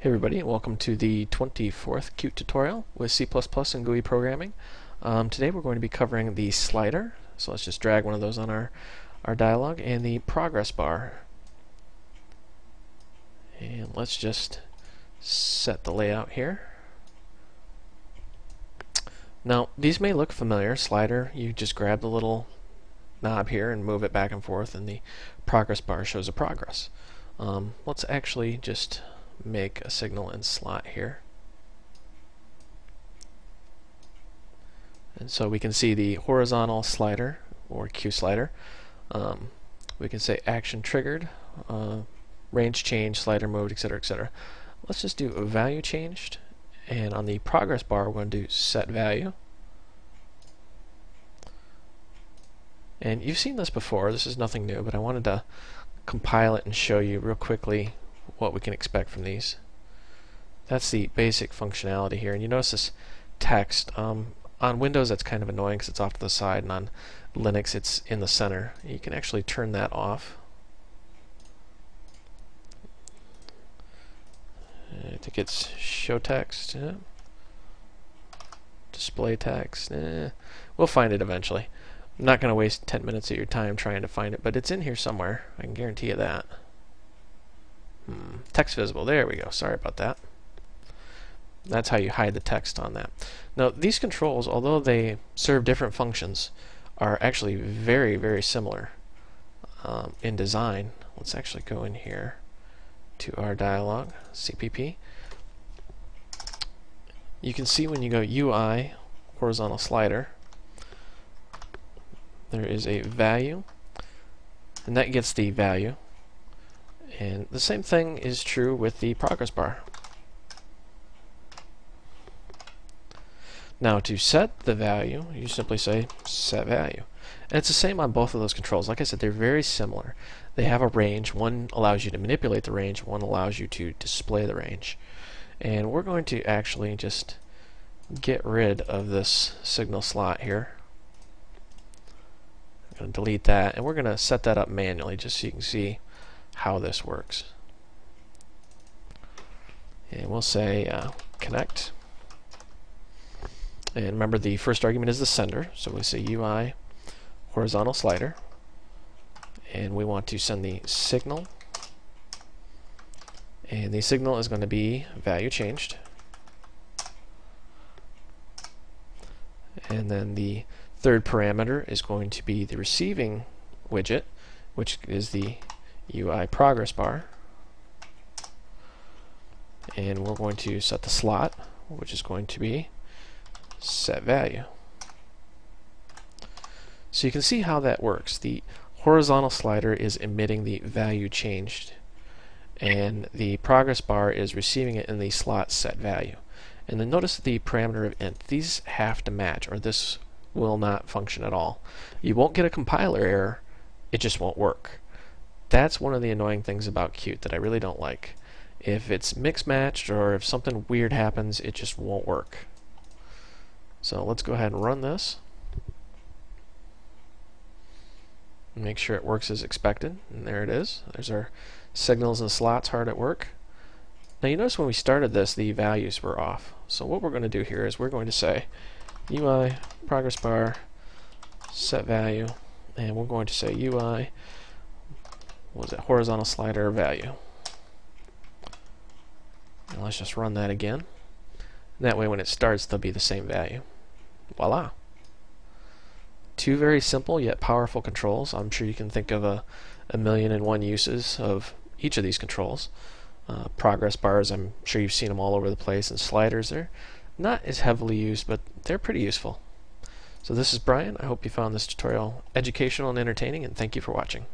Hey everybody, welcome to the 24th Qt tutorial with C++ and GUI programming. Today we're going to be covering the slider, so let's just drag one of those on our dialog, and the progress bar. And let's just set the layout here. Now these may look familiar. Slider, you just grab the little knob here and move it back and forth, and the progress bar shows a progress. Let's actually just make a signal and slot here. And so we can see the horizontal slider, or QSlider. We can say action triggered, range change, slider moved, etc., etc. Let's just do a value changed, and on the progress bar we're going to do set value. And you've seen this before, this is nothing new, but I wanted to compile it and show you real quickly what we can expect from these. That's the basic functionality here, and you notice this text. On Windows that's kind of annoying because it's off to the side, and on Linux it's in the center. You can actually turn that off. I think it's show text, display text. We'll find it eventually. I'm not going to waste 10 minutes of your time trying to find it, but it's in here somewhere. I can guarantee you that. Text visible, there we go, sorry about that. That's how you hide the text on that. Now these controls, although they serve different functions, are actually very, very similar in design. Let's actually go in here to our dialog, CPP. You can see when you go UI, horizontal slider, there is a value, and that gets the value. And the same thing is true with the progress bar. Now to set the value, you simply say set value. And it's the same on both of those controls. Like I said, they're very similar. They have a range. One allows you to manipulate the range, one allows you to display the range. And we're going to actually just get rid of this signal slot here. I'm going to delete that, and we're going to set that up manually just so you can see how this works. And we'll say connect. And remember, the first argument is the sender, so we say UI horizontal slider, and we want to send the signal, and the signal is going to be value changed, and then the third parameter is going to be the receiving widget, which is the UI progress bar, and we're going to set the slot, which is going to be set value. So you can see how that works. The horizontal slider is emitting the value changed, and the progress bar is receiving it in the slot set value. And then notice the parameter of int. These have to match, or this will not function at all. You won't get a compiler error, it just won't work. That's one of the annoying things about Qt that I really don't like. If it's mixed matched, or if something weird happens, it just won't work. So let's go ahead and run this. Make sure it works as expected, and there it is. There's our signals and slots hard at work. Now you notice when we started this, the values were off. So what we're going to do here is we're going to say UI progress bar set value, and we're going to say UI horizontal slider value. And let's just run that again. That way when it starts, they'll be the same value. Voila. Two very simple yet powerful controls. I'm sure you can think of a million and one uses of each of these controls. Progress bars, I'm sure you've seen them all over the place, and sliders, they're not as heavily used, but they're pretty useful. So this is Brian. I hope you found this tutorial educational and entertaining, and thank you for watching.